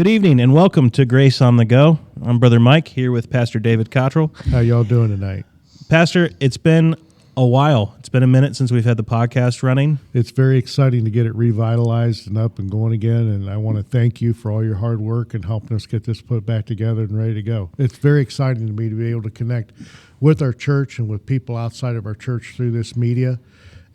Good evening and welcome to Grace on the Go. I'm Brother Mike here with Pastor David Cottrell. How y'all doing tonight? Pastor, it's been a while. It's been a minute since we've had the podcast running. It's very exciting to get it revitalized and up and going again, and I want to thank you for all your hard work and helping us get this put back together and ready to go. It's very exciting to me to be able to connect with our church and with people outside of our church through this media.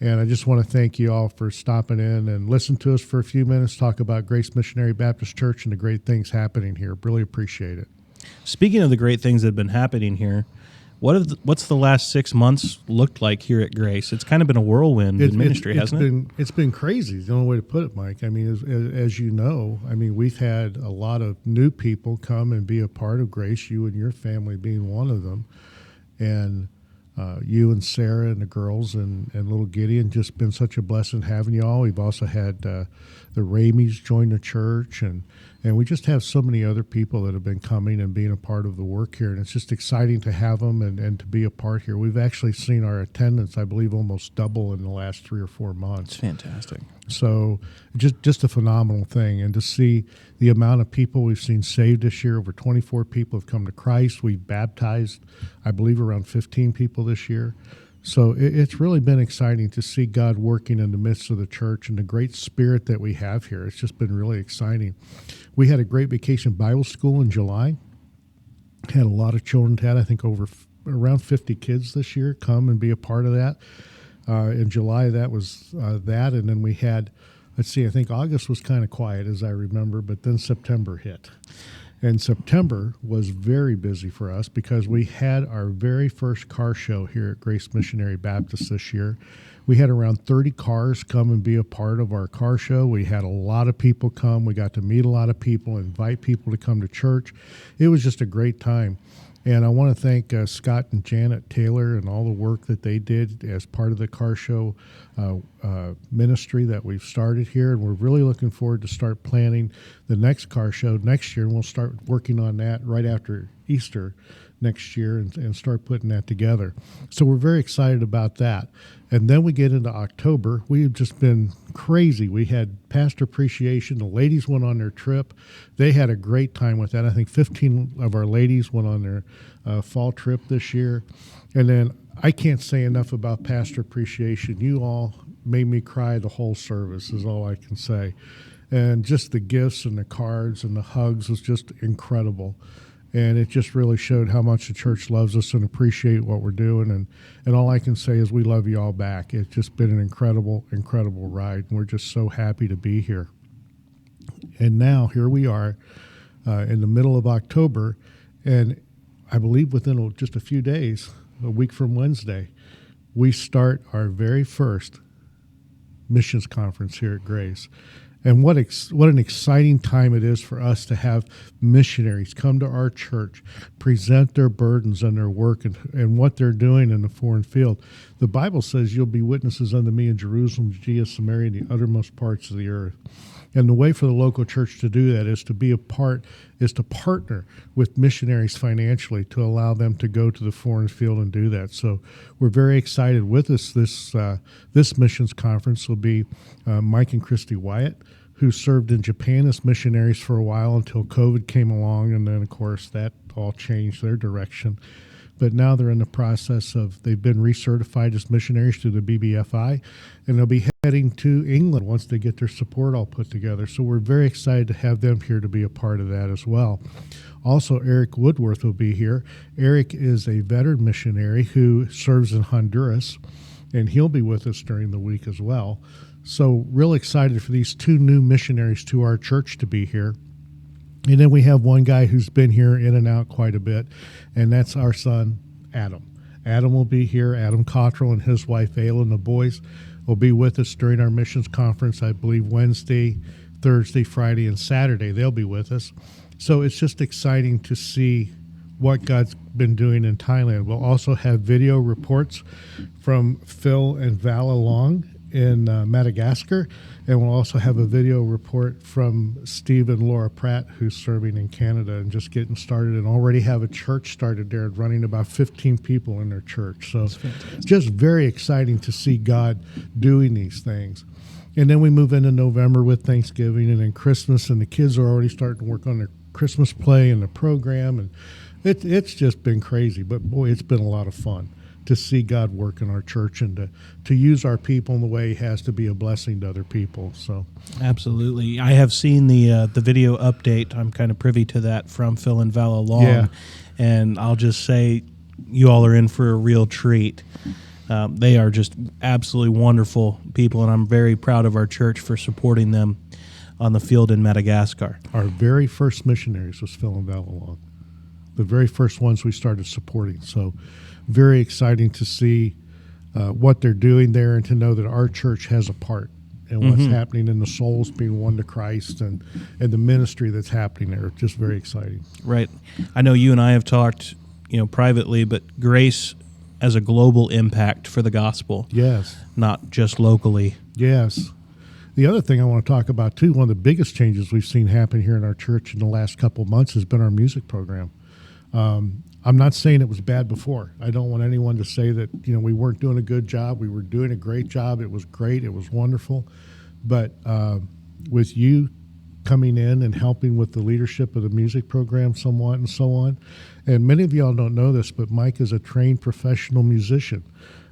And I just want to thank you all for stopping in and listen to us for a few minutes, talk about Grace Missionary Baptist Church and the great things happening here. Really appreciate it. Speaking of the great things that have been happening here, what's the last 6 months looked like here at Grace? It's kind of been a whirlwind in ministry, hasn't it? It's been crazy. It's the only way to put it, Mike. I mean, as you know, we've had a lot of new people come and be a part of Grace, you and your family being one of them. And you and Sarah and the girls and little Gideon, just been such a blessing having you all. We've also had the Ramies join the church, and we just have so many other people that have been coming and being a part of the work here, and it's just exciting to have them and to be a part here. We've actually seen our attendance, I believe, almost double in the last 3 or 4 months. It's fantastic. So just a phenomenal thing, and to see the amount of people we've seen saved this year. Over 24 people have come to Christ. We've baptized, I believe, around 15 people this year. So it's really been exciting to see God working in the midst of the church and the great spirit that we have here. It's just been really exciting. We had a great vacation Bible school in July. Had a lot of children, I think around 50 kids this year come and be a part of that. In July, that was that. And then we had, I think August was kind of quiet, as I remember, but then September hit. And September was very busy for us because we had our very first car show here at Grace Missionary Baptist this year. We had around 30 cars come and be a part of our car show. We had a lot of people come. We got to meet a lot of people, invite people to come to church. It was just a great time. And I want to thank Scott and Janet Taylor and all the work that they did as part of the car show ministry that we've started here. And we're really looking forward to start planning the next car show next year. And we'll start working on that right after Easter next year and start putting that together. So we're very excited about that. And then we get into October. We've just been crazy. We had pastor appreciation. The ladies went on their trip. They had a great time with that. I think 15 of our ladies went on their fall trip this year. And then I can't say enough about pastor appreciation. You all made me cry the whole service is all I can say. And just the gifts and the cards and the hugs was just incredible. And it just really showed how much the church loves us and appreciate what we're doing. And all I can say is we love you all back. It's just been an incredible, incredible ride. And we're just so happy to be here. And now here we are in the middle of October. And I believe within just a few days, a week from Wednesday, we start our very first missions conference here at Grace. And what an exciting time it is for us to have missionaries come to our church, present their burdens and their work and what they're doing in the foreign field. The Bible says you'll be witnesses unto me in Jerusalem, Judea, Samaria, and the uttermost parts of the earth. And the way for the local church to do that is to partner with missionaries financially to allow them to go to the foreign field and do that. So we're very excited with us. This missions conference will be Mike and Christy Wyatt, who served in Japan as missionaries for a while until COVID came along, and then, of course, that all changed their direction. But now they're in the process they've been recertified as missionaries through the BBFI, and they'll be heading to England once they get their support all put together. So we're very excited to have them here to be a part of that as well. Also, Eric Woodworth will be here. Eric is a veteran missionary who serves in Honduras, and he'll be with us during the week as well. So real excited for these 2 new missionaries to our church to be here. And then we have one guy who's been here in and out quite a bit, and that's our son, Adam. Adam will be here. Adam Cottrell and his wife, Ayla, and the boys will be with us during our missions conference, I believe Wednesday, Thursday, Friday, and Saturday. They'll be with us. So it's just exciting to see what God's been doing in Thailand. We'll also have video reports from Phil and Vala Long in Madagascar, and we'll also have a video report from Steve and Laura Pratt, who's serving in Canada and just getting started, and already have a church started there running about 15 people in their church. So just very exciting to see God doing these things. And then we move into November with Thanksgiving and then Christmas, and the kids are already starting to work on their Christmas play and the program, and it's just been crazy. But boy, it's been a lot of fun to see God work in our church and to use our people in the way He has to be a blessing to other people. So absolutely, I have seen the video update. I'm kind of privy to that from Phil and Vala Long, Yeah. and I'll just say, you all are in for a real treat. They are just absolutely wonderful people, and I'm very proud of our church for supporting them on the field in Madagascar. our very first missionaries was Phil and Vala Long, the very first ones we started supporting. So very exciting to see what they're doing there and to know that our church has a part in what's happening in the souls being won to Christ and the ministry that's happening there. Just very exciting. Right. I know you and I have talked, privately, but Grace as a global impact for the gospel, Yes. not just locally. Yes. The other thing I want to talk about, too, one of the biggest changes we've seen happen here in our church in the last couple of months has been our music program. I'm not saying it was bad before. I don't want anyone to say that, we weren't doing a good job. We were doing a great job. It was great. It was wonderful. But with you coming in and helping with the leadership of the music program somewhat and so on, and many of y'all don't know this, but Mike is a trained professional musician.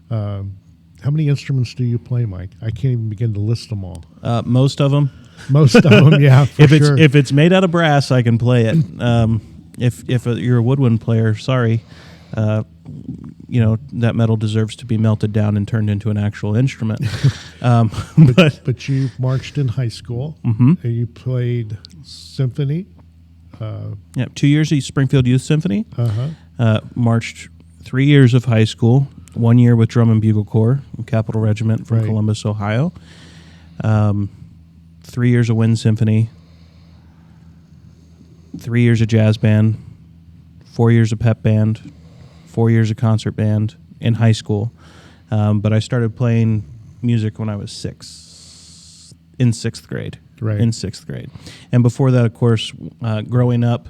How many instruments do you play, Mike? I can't even begin to list them all. Most of them. Most of them, yeah, for sure. If it's made out of brass, I can play it. If you're a woodwind player, sorry, that metal deserves to be melted down and turned into an actual instrument. But you marched in high school, and you played symphony. Yeah, 2 years at Springfield Youth Symphony. Uh-huh. Marched 3 years of high school, 1 year with Drum and Bugle Corps, Capital Regiment from Right. Columbus, Ohio. 3 years of Wind Symphony, 3 years of jazz band, 4 years of pep band, 4 years of concert band in high school. But I started playing music when I was in sixth grade. Right. In sixth grade. And before that, of course, growing up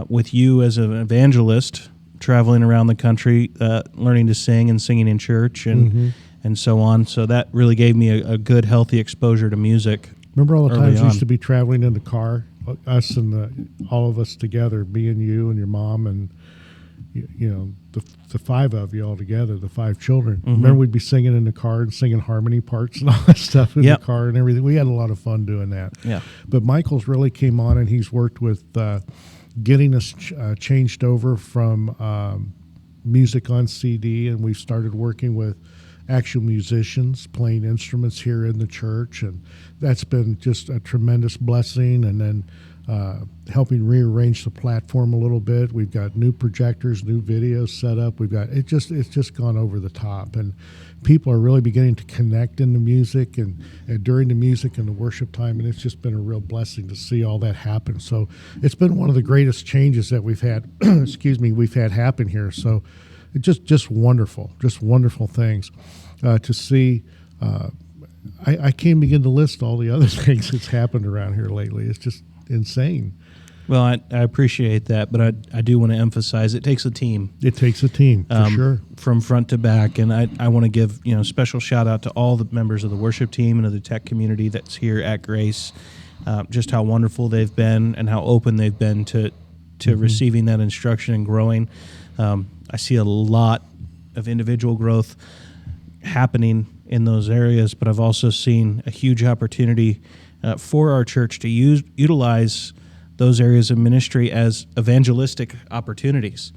with you as an evangelist, traveling around the country, learning to sing and singing in church and so on. So that really gave me a good, healthy exposure to music. Remember all the early times we on. used to be traveling in the car, us and all of us together, me and you and your mom and the five of you all together, the five children. Remember we'd be singing in the car and singing harmony parts and all that stuff in Yep. the car and everything. We had a lot of fun doing that. Yeah. But Michael's really came on and he's worked with getting us changed over from music on CD, and we've started working with actual musicians playing instruments here in the church, and that's been just a tremendous blessing. And then helping rearrange the platform a little bit. We've got new projectors, new videos set up. It's just gone over the top, and people are really beginning to connect in the music and during the music and the worship time, and it's just been a real blessing to see all that happen. So it's been one of the greatest changes that we've had we've had happen here. So it's just wonderful things to see. I can't begin to list all the other things that's happened around here lately. It's just insane. Well, I appreciate that, but I do want to emphasize it takes a team. It takes a team, for sure. From front to back, and I want to give special shout out to all the members of the worship team and of the tech community that's here at Grace. Just how wonderful they've been and how open they've been to receiving that instruction and growing. I see a lot of individual growth happening in those areas, but I've also seen a huge opportunity for our church to utilize those areas of ministry as evangelistic opportunities.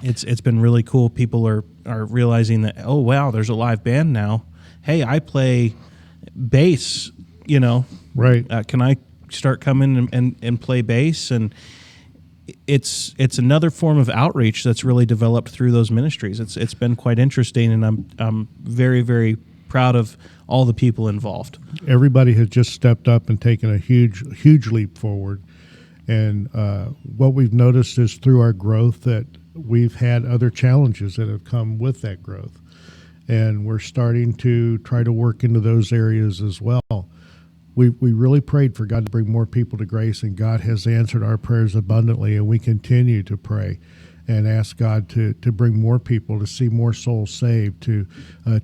It's been really cool. People are realizing that, oh, wow, there's a live band now. Hey, I play bass, Right. can I start coming and play bass? And it's another form of outreach that's really developed through those ministries. It's been quite interesting, and I'm very, very proud of all the people involved. Everybody has just stepped up and taken a huge leap forward. And what we've noticed is through our growth that we've had other challenges that have come with that growth. And we're starting to try to work into those areas as well. We really prayed for God to bring more people to Grace, and God has answered our prayers abundantly, and we continue to pray. and ask God to bring more people, to see more souls saved, to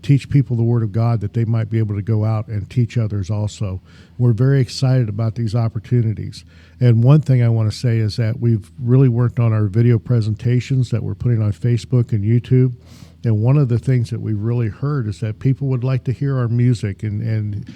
teach people the Word of God that they might be able to go out and teach others also. We're very excited about these opportunities. And one thing I want to say is that we've really worked on our video presentations that we're putting on Facebook and YouTube. And one of the things that we really heard is that people would like to hear our music and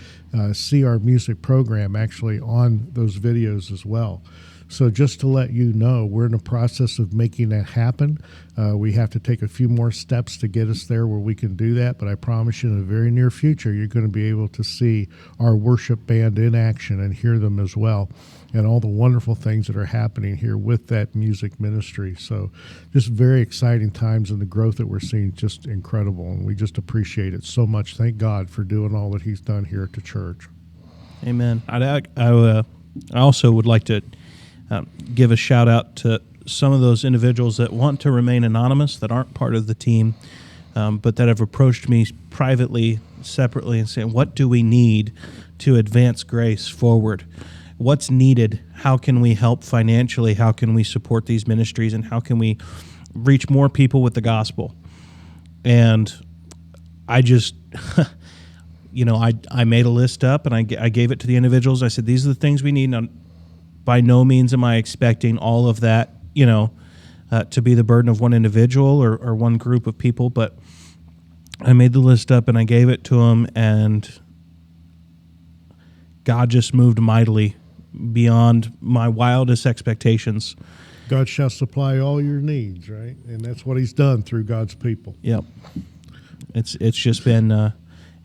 see our music program actually on those videos as well. So just to let you know, we're in the process of making that happen. We have to take a few more steps to get us there where we can do that, but I promise you in the very near future, you're going to be able to see our worship band in action and hear them as well, and all the wonderful things that are happening here with that music ministry. So just very exciting times, and the growth that we're seeing just incredible, and we just appreciate it so much. Thank God for doing all that he's done here at the church. Amen. I also would like to give a shout out to some of those individuals that want to remain anonymous, that aren't part of the team, but that have approached me privately, separately, and saying, what do we need to advance Grace forward? What's needed? How can we help financially? How can we support these ministries? And how can we reach more people with the gospel? And I just, I made a list up, and I gave it to the individuals. I said, these are the things we need. Now, by no means am I expecting all of that, to be the burden of one individual or one group of people, but I made the list up and I gave it to them, and God just moved mightily beyond my wildest expectations. God shall supply all your needs, right? And that's what he's done through God's people. Yep. It's just been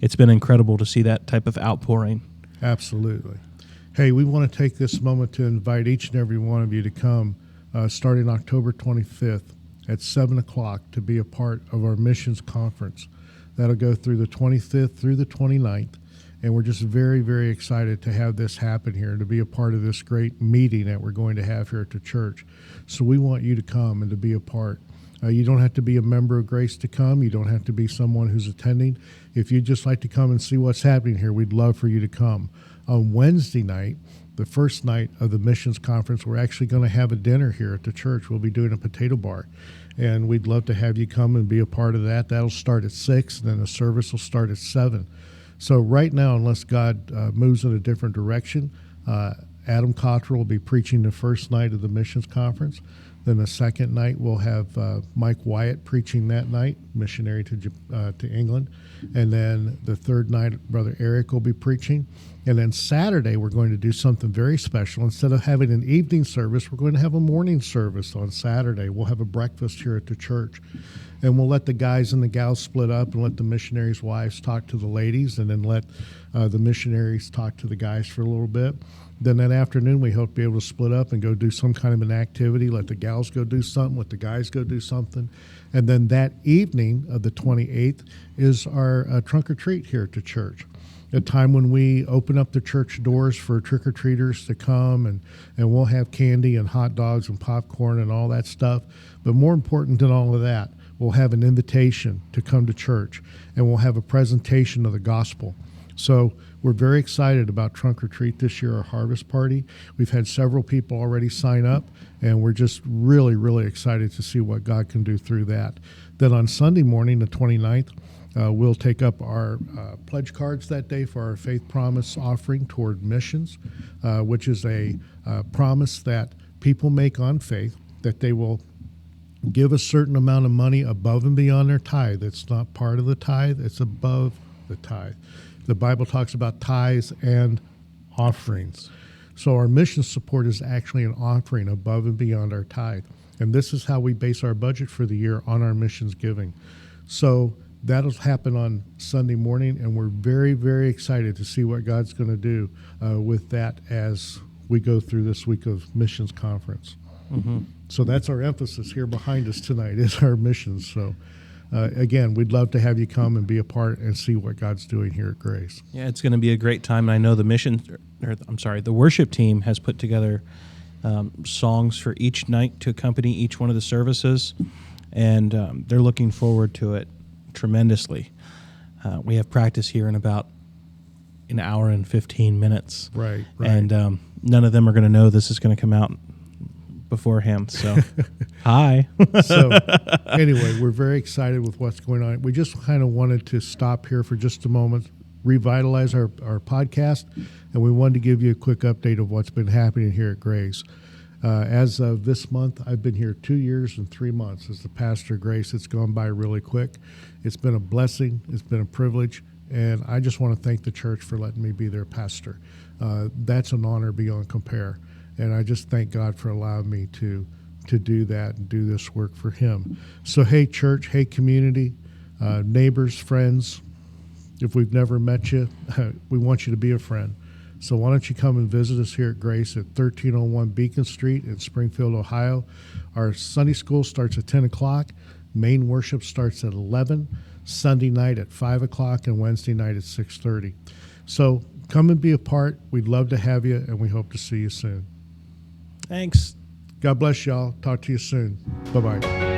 it's been incredible to see that type of outpouring. Absolutely. Hey, we want to take this moment to invite each and every one of you to come starting October 25th at 7 o'clock to be a part of our missions conference. That'll go through the 25th through the 29th. And we're just very, very excited to have this happen here, to be a part of this great meeting that we're going to have here at the church. So we want you to come and to be a part. You don't have to be a member of Grace to come. You don't have to be someone who's attending. If you'd just like to come and see what's happening here, we'd love for you to come. On Wednesday night, the first night of the missions conference, we're actually going to have a dinner here at the church. We'll be doing a potato bar, and we'd love to have you come and be a part of that. That'll start at 6, and then the service will start at 7. So right now, unless God moves in a different direction, Adam Cottrell will be preaching the first night of the missions conference. Then the second night, we'll have Mike Wyatt preaching that night, missionary to England. And then the third night, Brother Eric will be preaching. And then Saturday, we're going to do something very special. Instead of having an evening service, we're going to have a morning service on Saturday. We'll have a breakfast here at the church. And we'll let the guys and the gals split up and let the missionaries' wives talk to the ladies, and then let the missionaries talk to the guys for a little bit. Then that afternoon, we hope to be able to split up and go do some kind of an activity. Let the gals go do something, let the guys go do something. And then that evening of the 28th is our trunk or treat here at the church, a time when we open up the church doors for trick-or-treaters to come, and we'll have candy and hot dogs and popcorn and all that stuff. But more important than all of that, we'll have an invitation to come to church, and we'll have a presentation of the gospel. So we're very excited about Trunk or Treat this year, our harvest party. We've had several people already sign up, and we're just really, really excited to see what God can do through that. Then on Sunday morning, the 29th, we'll take up our pledge cards that day for our Faith Promise offering toward missions, which is a promise that people make on faith that they will give a certain amount of money above and beyond their tithe. It's not part of the tithe, it's above the tithe. The Bible talks about tithes and offerings. So our mission support is actually an offering above and beyond our tithe. And this is how we base our budget for the year, on our missions giving. So that'll happen on Sunday morning, and we're very, very excited to see what God's going to do with that as we go through this week of missions conference. Mm-hmm. So that's our emphasis here behind us tonight, is our missions. So again, we'd love to have you come and be a part and see what God's doing here at Grace. Yeah, it's going to be a great time. And I know the worship team has put together songs for each night to accompany each one of the services, and they're looking forward to it tremendously. We have practice here in about an hour and 15 minutes. Right. And none of them are going to know this is going to come out beforehand. So, hi. So anyway, we're very excited with what's going on. We just kind of wanted to stop here for just a moment, revitalize our podcast, and we wanted to give you a quick update of what's been happening here at Grace. As of this month, I've been here 2 years and 3 months as the pastor of Grace. It's gone by really quick. It's been a blessing. It's been a privilege. And I just want to thank the church for letting me be their pastor. That's an honor beyond compare. And I just thank God for allowing me to do that and do this work for him. So, hey, church, hey, community, neighbors, friends, if we've never met you, we want you to be a friend. So why don't you come and visit us here at Grace at 1301 Beacon Street in Springfield, Ohio. Our Sunday school starts at 10 o'clock. Main worship starts at 11, Sunday night at 5 o'clock, and Wednesday night at 6:30. So come and be a part. We'd love to have you, and we hope to see you soon. Thanks. God bless y'all. Talk to you soon. Bye-bye.